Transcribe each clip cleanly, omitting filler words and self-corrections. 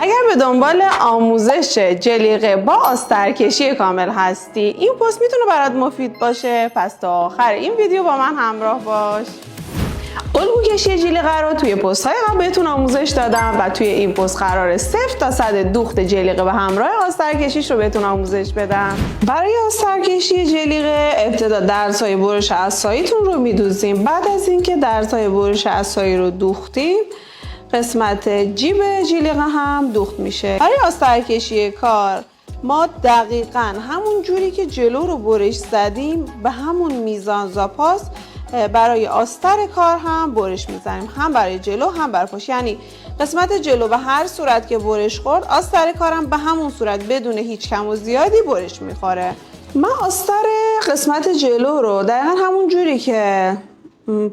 اگر به دنبال آموزش جلیقه با آسترکشی کامل هستی، این پست میتونه برات مفید باشه. پس تا آخر این ویدیو با من همراه باش. الگو کشی جلیقه رو توی پست های قبل بهتون آموزش دادم و توی این پست قراره 0 تا 100 دوخت جلیقه به همراه آسترکشیش رو بهتون آموزش بدم. برای آسترکشی جلیقه ابتدا درزهای برش عصاییتون رو میدوزیم. بعد از اینکه درزهای برش عصایی رو دوختیم، قسمت جیب جلیقه هم دوخت میشه. برای آسترکشی کار ما دقیقاً همون جوری که جلو رو برش زدیم به همون میزان زاپاس برای آستر کار هم برش میزنیم، هم برای جلو هم برای پشت. یعنی قسمت جلو به هر صورت که برش خورد، آستر کارم به همون صورت بدون هیچ کم و زیادی برش میخوره. من آستر قسمت جلو رو دقیقاً همون جوری که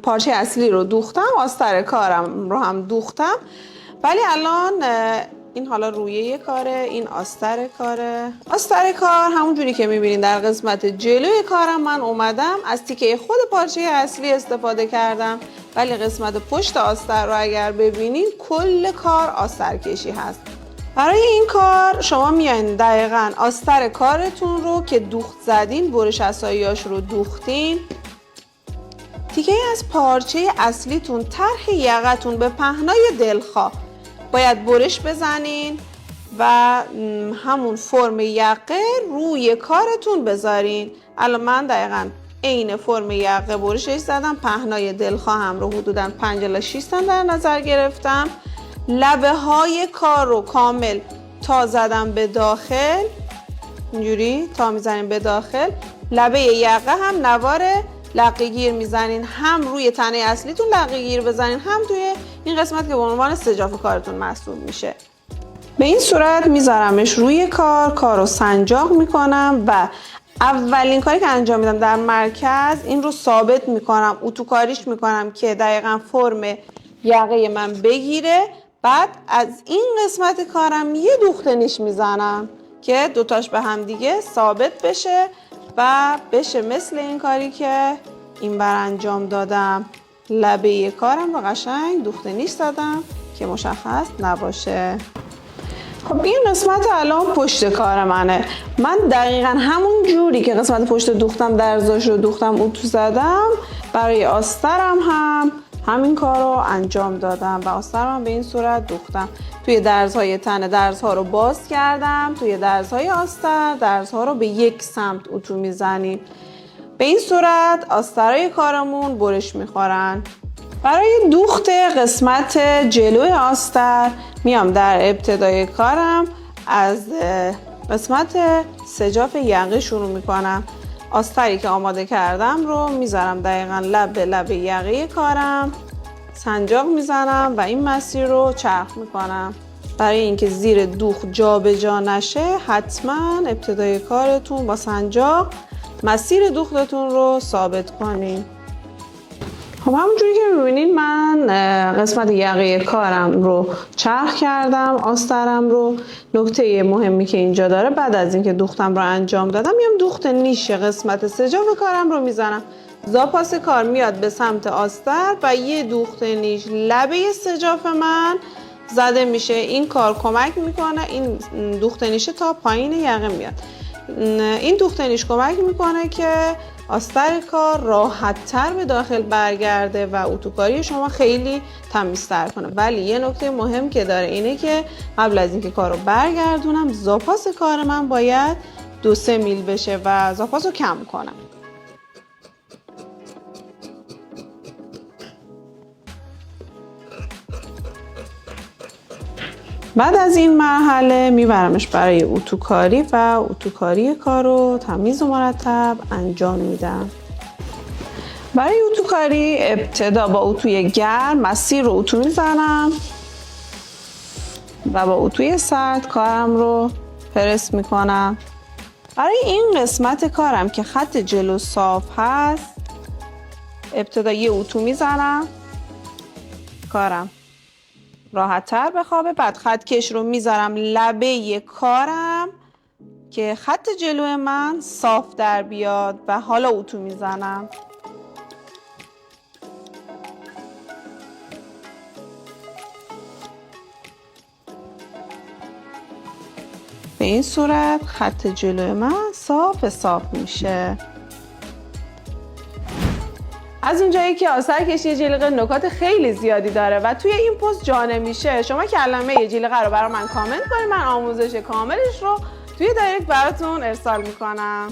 پارچه اصلی رو دوختم، آستر کارم رو هم دوختم. ولی الان این حالا رویه کاره، این آستر کاره. آستر کار همون جوری که میبینین در قسمت جلوی کارم من اومدم از تیکه خود پارچه اصلی استفاده کردم، ولی قسمت پشت آستر رو اگر ببینین کل کار آستر کشی هست. برای این کار شما میایین دقیقاً آستر کارتون رو که دوخت زدین، برش عصاییاش رو دوختین، تیکه از پارچه اصلیتون طرح یقتون به پهنای دلخواه باید برش بزنین و همون فرم یقه روی کارتون بذارین. الان من دقیقاً عین فرم یقه برشش زدم، پهنای دلخواه هم رو حدوداً 5 الی 6 سانتی در نظر گرفتم. لبه های کار رو کامل تا زدم به داخل، اینجوری تا میزنیم به داخل. لبه یقه هم نوار لقه گیر میزنین، هم روی تنه اصلیتون لقه گیر بزنین، هم توی این قسمت که به عنوان سجاف کارتون محسوب میشه. به این صورت میذارمش روی کار رو سنجاق میکنم و اولین کاری که انجام میدم در مرکز این رو ثابت میکنم، اتوکاریش میکنم که دقیقاً فرم یقه من بگیره. بعد از این قسمت کارم یه دوخته نیش میزنم که دوتاش به هم دیگه ثابت بشه و بشه مثل این کاری که این بر انجام دادم. لبه کارم رو قشنگ دوخته نیش زدم که مشخص نباشه. خب این قسمت الان پشت کار منه. من دقیقاً همون جوری که قسمت پشت دوختم، درزاش رو دوختم، اتو زدم، برای آسترم هم همین کار رو انجام دادم و آسترم به این صورت دوختم. توی درزهای تنه درزها رو باز کردم، توی درزهای آستر درزها رو به یک سمت اتو میزنیم. به این صورت آسترهای کارمون برش میخورن. برای دوخت قسمت جلوی آستر میام در ابتدای کارم از قسمت سجاف یقه شروع میکنم. آستری که آماده کردم رو میذارم دقیقاً لب به لب یقه کارم، سنجاق میزنم و این مسیر رو چرخ میکنم. برای اینکه زیر دوخت جا به جا نشه حتما ابتدای کارتون با سنجاق مسیر دوختتون رو ثابت کنین. خب همونجوری که میبینید من قسمت یقه کارم رو چرخ کردم، آسترم رو. نکته مهمی که اینجا داره، بعد از اینکه دوختم رو انجام دادم میام دوخت نیش قسمت سجاف کارم رو میزنم. زاپاس کار میاد به سمت آستر و یه دوخت نیش لبه سجاف من زده میشه. این کار کمک میکنه این دوخت نیش تا پایین یقه میاد. این دوخت نیش کمک میکنه که آستر کار راحت تر به داخل برگرده و اتوکاری شما خیلی تمیزتر کنه. ولی یه نکته مهم که داره اینه که قبل از اینکه کار رو برگردونم زاپاس کار من باید 2-3 میل بشه و زاپاس رو کم کنم. بعد از این مرحله میبرمش برای اتوکاری و اتوکاری کار رو تمیز و مرتب انجام میدم. برای اتوکاری ابتدا با اتوی گرم مسیر رو اتو میزنم و با اتوی سرد کارم رو پرس میکنم. برای این قسمت کارم که خط جلو صاف هست ابتدا یه اتو میزنم، کارم راحت تر بخوابه. بعد خط کش رو میذارم لبه کارم که خط جلو من صاف در بیاد و حالا اتو میزنم. به این صورت خط جلوی من صاف میشه. از اونجایی که آثار کشی جلیقه نکات خیلی زیادی داره و توی این پست جا نمیشه، شما کلمه جلیقه رو برای من کامنت کنید، من آموزش کاملش رو توی دایرکت براتون ارسال میکنم.